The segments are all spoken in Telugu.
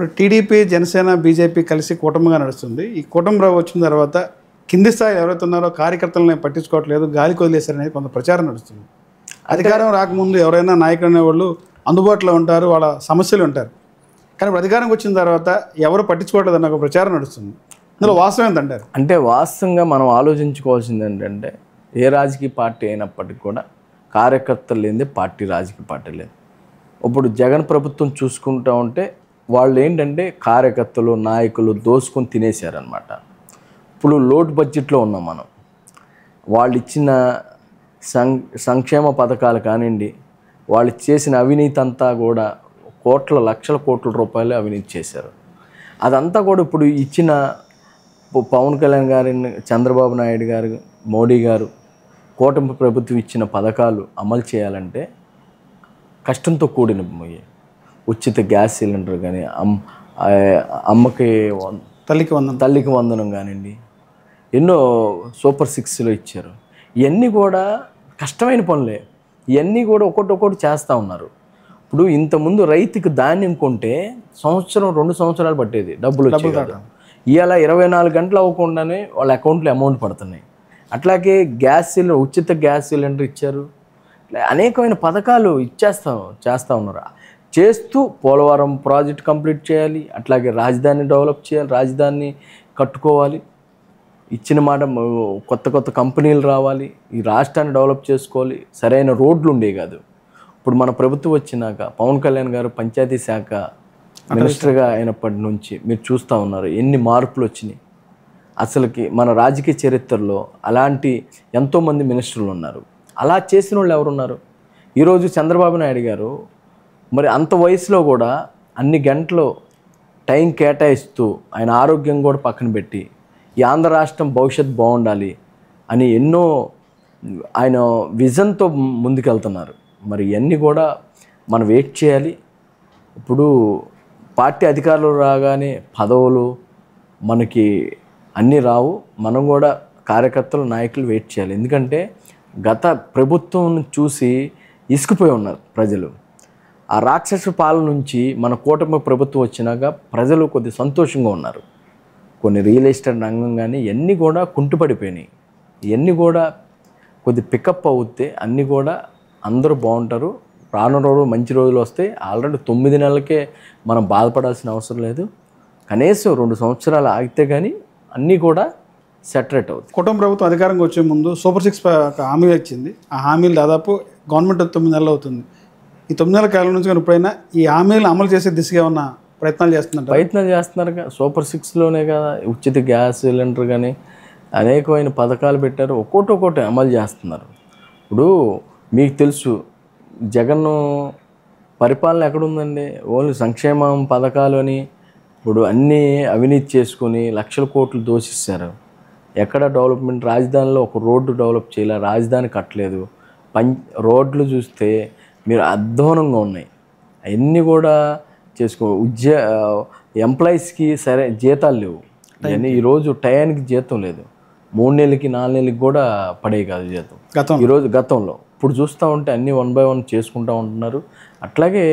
ఇప్పుడు టీడీపీ జనసేన బీజేపీ కలిసి కూటమిగా నడుస్తుంది. ఈ కూటమి వచ్చిన తర్వాత కింది స్థాయి ఎవరైతే ఉన్నారో కార్యకర్తలను పట్టించుకోవట్లేదు, గాలికి వదిలేశారనేది కొంత ప్రచారం నడుస్తుంది. అధికారం రాకముందు ఎవరైనా నాయకులు అనేవాళ్ళు అందుబాటులో ఉంటారు, వాళ్ళ సమస్యలు ఉంటారు. కానీ ఇప్పుడు అధికారంకి వచ్చిన తర్వాత ఎవరు పట్టించుకోవట్లేదు అన్న ఒక ప్రచారం నడుస్తుంది. ఇందులో వాస్తవం ఏంటంటారు? అంటే వాస్తవంగా మనం ఆలోచించుకోవాల్సింది ఏంటంటే ఏ రాజకీయ పార్టీ అయినప్పటికీ కూడా కార్యకర్తలు లేనిదే పార్టీ రాజకీయ పార్టీ లేదు. ఇప్పుడు జగన్ ప్రభుత్వం చూసుకుంటూ ఉంటే వాళ్ళు ఏంటంటే కార్యకర్తలు నాయకులు దోసుకొని తినేశారనమాట. ఇప్పుడు లోటు బడ్జెట్లో ఉన్నాం మనం. వాళ్ళు ఇచ్చిన సంక్షేమ పథకాలు కానివ్వండి, వాళ్ళు చేసిన అవినీతి అంతా కూడా లక్షల కోట్ల రూపాయలు అవినీతి చేశారు. అదంతా కూడా ఇప్పుడు ఇచ్చిన పవన్ కళ్యాణ్ గారిని, చంద్రబాబు నాయుడు గారు, మోడీ గారు కూటమి ప్రభుత్వం ఇచ్చిన పథకాలు అమలు చేయాలంటే కష్టంతో కూడిన ఉచిత గ్యాస్ సిలిండర్ కానీ, అమ్మకి తల్లికి వందనం కానివ్వండి, ఎన్నో సూపర్ 6లో ఇచ్చారు. ఇవన్నీ కూడా కష్టమైన పనులే. ఇవన్నీ కూడా ఒక్కొక్కటి చేస్తూ ఉన్నారు. ఇప్పుడు ఇంతకుముందు రైతుకి ధాన్యం కొంటే 2 సంవత్సరాలు పట్టేది డబ్బులు వచ్చేది. ఇవాళ 24 గంటలు అవ్వకుండానే వాళ్ళ అకౌంట్లో అమౌంట్ పడుతున్నాయి. అట్లాగే ఉచిత గ్యాస్ సిలిండర్ ఇచ్చారు. అనేకమైన పథకాలు చేస్తూ ఉన్నారు. చేస్తూ పోలవరం ప్రాజెక్ట్ కంప్లీట్ చేయాలి, అట్లాగే రాజధాని డెవలప్ చేయాలి, రాజధాని కట్టుకోవాలి, ఇచ్చిన మాట కొత్త కంపెనీలు రావాలి, ఈ రాష్ట్రాన్ని డెవలప్ చేసుకోవాలి. సరైన రోడ్లు ఉండేవి కాదు. ఇప్పుడు మన ప్రభుత్వం వచ్చినాక పవన్ కళ్యాణ్ గారు పంచాయతీ శాఖ మినిస్టర్గా అయినప్పటి నుంచి మీరు చూస్తూ ఉన్నారు ఎన్ని మార్పులు వచ్చినాయి. అసలుకి మన రాజకీయ చరిత్రలో అలాంటి ఎంతోమంది మినిస్టర్లు ఉన్నారు. అలా చేసిన వాళ్ళు ఎవరున్నారు? ఈరోజు చంద్రబాబు నాయుడు గారు మరి అంత వయసులో కూడా అన్ని గంటలు టైం కేటాయిస్తూ ఆయన ఆరోగ్యం కూడా పక్కన పెట్టి ఈ ఆంధ్ర రాష్ట్రం భవిష్యత్తు బాగుండాలి అని ఎన్నో ఆయన విజన్తో ముందుకెళ్తున్నారు. మరి ఇవన్నీ కూడా మనం వెయిట్ చేయాలి. ఇప్పుడు పార్టీ అధికారులు రాగానే పదవులు మనకి అన్నీ రావు. మనం కూడా కార్యకర్తలు నాయకులు వెయిట్ చేయాలి. ఎందుకంటే గత ప్రభుత్వం చూసి ఇసుకుపోయి ఉన్నారు ప్రజలు. ఆ రాక్షస పాలన నుంచి మన కూటమి ప్రభుత్వం వచ్చినాక ప్రజలు కొద్ది సంతోషంగా ఉన్నారు. కొన్ని రియల్ ఎస్టేట్ రంగం కానీ ఇవన్నీ కూడా కుంటుపడిపోయినాయి. ఇవన్నీ కూడా కొద్ది పికప్ అవుతే అన్నీ కూడా అందరూ బాగుంటారు. రానున్న రోజు మంచి రోజులు వస్తాయి. ఆల్రెడీ 9 నెలలకే మనం బాధపడాల్సిన అవసరం లేదు. కనీసం 2 సంవత్సరాలు ఆగితే కానీ అన్నీ కూడా సెటరేట్ అవుతుంది. కుటుంబ ప్రభుత్వం అధికారంగా వచ్చే ముందు సూపర్ 6 హామీలు ఇచ్చింది. ఆ హామీలు దాదాపు గవర్నమెంట్ 9 నెలలు అవుతుంది. ఈ 9 నెలల కాలం నుంచి కానీ ఇప్పుడైనా ఈ హామీలను అమలు చేసే దిశగా ఉన్న ప్రయత్నాలు చేస్తున్నారు. సూపర్ 6లోనే కదా ఉచిత గ్యాస్ సిలిండర్ కానీ అనేకమైన పథకాలు పెట్టారు. ఒక్కొక్కటి అమలు చేస్తున్నారు. ఇప్పుడు మీకు తెలుసు జగన్ పరిపాలన ఎక్కడుందండి? ఓన్లీ సంక్షేమం పథకాలు అని ఇప్పుడు అన్నీ అవినీతి చేసుకొని లక్షల కోట్లు దోషిస్తారు. ఎక్కడ డెవలప్మెంట్? రాజధానిలో ఒక రోడ్డు డెవలప్ చేయలే, రాజధాని కట్టలేదు. రోడ్లు చూస్తే మీరు అధ్వానంగా ఉన్నాయి. అవన్నీ కూడా ఎంప్లాయీస్కి సరే జీతాలు లేవు. అవన్నీ ఈరోజు టయానికి జీతం లేదు. 3 నెలలకి 4 నెలలకి కూడా పడే కాదు జీతం ఈరోజు. గతంలో ఇప్పుడు చూస్తూ ఉంటే అన్నీ 1 by 1 చేసుకుంటూ ఉంటున్నారు. అట్లాగే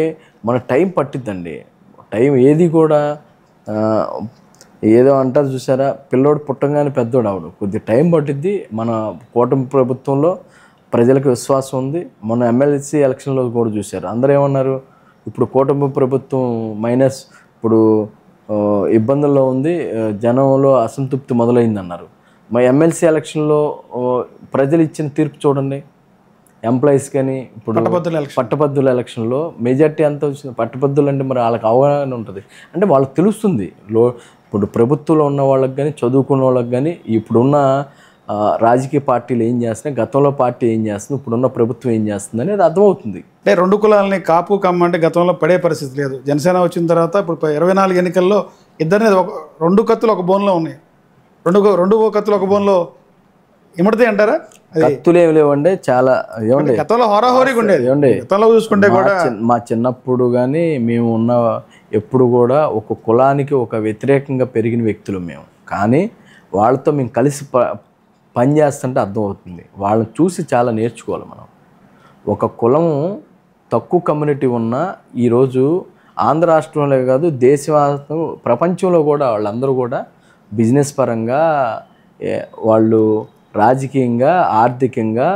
మన టైం పట్టిద్దండి. టైం ఏది కూడా ఏదో అంటారు చూసారా, పిల్లోడు పుట్టంగానే పెద్దోడు అవడు. కొద్ది టైం పట్టిద్ది. మన కూటమి ప్రభుత్వంలో ప్రజలకు విశ్వాసం ఉంది. మన ఎమ్మెల్సీ ఎలక్షన్లో కూడా చూశారు. అందరూ ఏమన్నారు, ఇప్పుడు కూటమి ప్రభుత్వం మైనస్ ఇప్పుడు ఇబ్బందుల్లో ఉంది, జనంలో అసంతృప్తి మొదలైంది అన్నారు. మా ఎమ్మెల్సీ ఎలక్షన్లో ప్రజలు ఇచ్చిన తీర్పు చూడండి. ఎంప్లాయీస్ కానీ ఇప్పుడు పట్టభద్రుల ఎలక్షన్లో మెజార్టీ ఎంత వచ్చింది? పట్టభద్రులు అంటే మరి వాళ్ళకి అవగాహన ఉంటుంది. అంటే వాళ్ళకి తెలుస్తుంది. ఇప్పుడు ప్రభుత్వంలో ఉన్న వాళ్ళకి కానీ చదువుకున్న వాళ్ళకి కానీ ఇప్పుడున్న రాజకీయ పార్టీలు ఏం చేస్తున్నాయి, గతంలో పార్టీ ఏం చేస్తుంది, ఇప్పుడున్న ప్రభుత్వం ఏం చేస్తుంది అనేది అర్థమవుతుంది. అంటే 2 కులాలని కాపు కమ్మ అంటే గతంలో పడే పరిస్థితి లేదు. జనసేన వచ్చిన తర్వాత ఇప్పుడు 24 ఎన్నికల్లో ఇద్దరిని 2 కత్తులు ఒక బోన్లో ఉన్నాయి. 2 కత్తులు ఒక బోన్లో ఇమడితే అంటారా? కత్తులు ఏమి లేవండి. చాలా ఏమండి గతంలో హోరాహోరీగా ఉండేది. గతంలో చూసుకుంటే కూడా మా చిన్నప్పుడు కానీ మేము ఉన్న ఎప్పుడు కూడా ఒక కులానికి ఒక వ్యతిరేకంగా పెరిగిన వ్యక్తులు మేము. కానీ వాళ్ళతో మేము కలిసి పని చేస్తుంటే అర్థమవుతుంది. వాళ్ళని చూసి చాలా నేర్చుకోవాలి మనం. ఒక కులం తక్కువ కమ్యూనిటీ ఉన్నా ఈరోజు ఆంధ్ర రాష్ట్రంలో కాదు దేశవ్యాప్తంగా ప్రపంచంలో కూడా వాళ్ళందరూ కూడా బిజినెస్ పరంగా వాళ్ళు రాజకీయంగా ఆర్థికంగా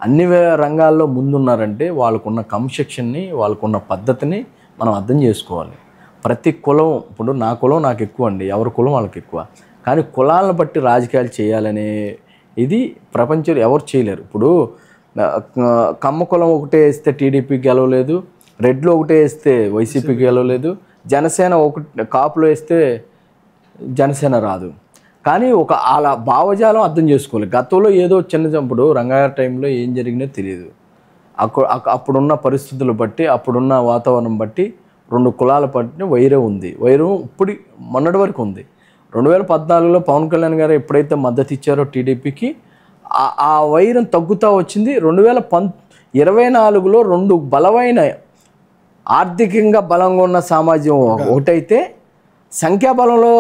అన్ని రంగాల్లో ముందున్నారంటే వాళ్ళకున్న క్రమశిక్షణని వాళ్ళకున్న పద్ధతిని మనం అర్థం చేసుకోవాలి. ప్రతి కులం, ఇప్పుడు నా కులం నాకు ఎక్కువ అండి, ఎవరి కులం వాళ్ళకి ఎక్కువ, కానీ కులాలను బట్టి రాజకీయాలు చేయాలనే ఇది ప్రపంచంలో ఎవరు చేయలేరు. ఇప్పుడు కమ్మ కులం ఒకటే వేస్తే టీడీపీ గెలవలేదు, రెడ్లో ఒకటే వేస్తే వైసీపీకి గెలవలేదు, జనసేన ఒకటి కాపులో వేస్తే జనసేన రాదు. కానీ ఒక అలా భావజాలం అర్థం చేసుకోవాలి. గతంలో ఏదో చిన్నప్పుడు రంగాయర్ టైంలో ఏం జరిగినో తెలియదు. అప్పుడున్న పరిస్థితులు బట్టి అప్పుడున్న వాతావరణం బట్టి రెండు కులాల పట్టిన వైరం ఉంది. వైరం ఇప్పుడు మొన్నటి వరకు ఉంది. 2014లో పవన్ కళ్యాణ్ గారు ఎప్పుడైతే మద్దతు ఇచ్చారో టీడీపీకి ఆ వైరం తగ్గుతూ వచ్చింది. 2024లో రెండు బలమైన ఆర్థికంగా బలంగా ఉన్న సమాజం ఒకటైతే సంఖ్యాబలంలో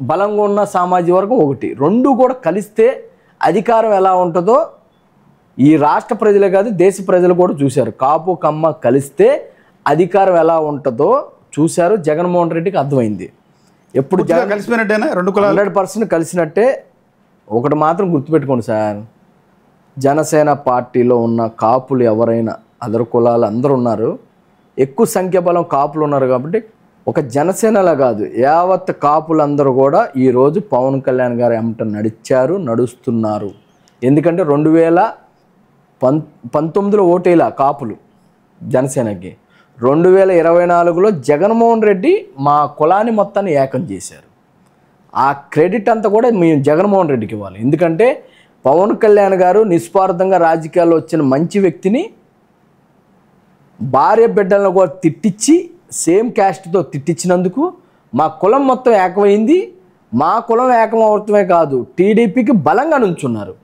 బలంగా ఉన్న సామాజిక వర్గం ఒకటి. రెండు కూడా కలిస్తే అధికారం ఎలా ఉంటుందో ఈ రాష్ట్ర ప్రజలే కాదు దేశ ప్రజలు కూడా చూశారు. కాపు కమ్మ కలిస్తే అధికారం ఎలా ఉంటుందో చూశారు. జగన్మోహన్ రెడ్డికి అర్థమైంది. ఎప్పుడు కలిసిపోయినట్టేనా 100% కలిసినట్టే. ఒకటి మాత్రం గుర్తుపెట్టుకోండి సార్, జనసేన పార్టీలో ఉన్న కాపులు ఎవరైనా అదర్ కులాలు అందరూ ఉన్నారు, ఎక్కువ సంఖ్యాబలం కాపులు ఉన్నారు కాబట్టి ఒక జనసేనలా కాదు యావత్ కాపులందరూ కూడా ఈరోజు పవన్ కళ్యాణ్ గారు ఏమంట నడుస్తున్నారు. ఎందుకంటే 2019లో ఓటేలా కాపులు జనసేనకి, 2024లో జగన్మోహన్ రెడ్డి మా కులాన్ని మొత్తాన్ని ఏకం చేశారు. ఆ క్రెడిట్ అంతా కూడా మేము జగన్మోహన్ రెడ్డికి ఇవ్వాలి. ఎందుకంటే పవన్ కళ్యాణ్ గారు నిస్వార్థంగా రాజకీయాల్లో వచ్చిన మంచి వ్యక్తిని భార్య బిడ్డలను కూడా తిట్టించి సేమ్ క్యాస్ట్తో తిట్టించినందుకు మా కులం మొత్తం ఏకమైంది. మా కులం ఏకం అవటమే కాదు టీడీపీకి బలంగా నుంచున్నారు.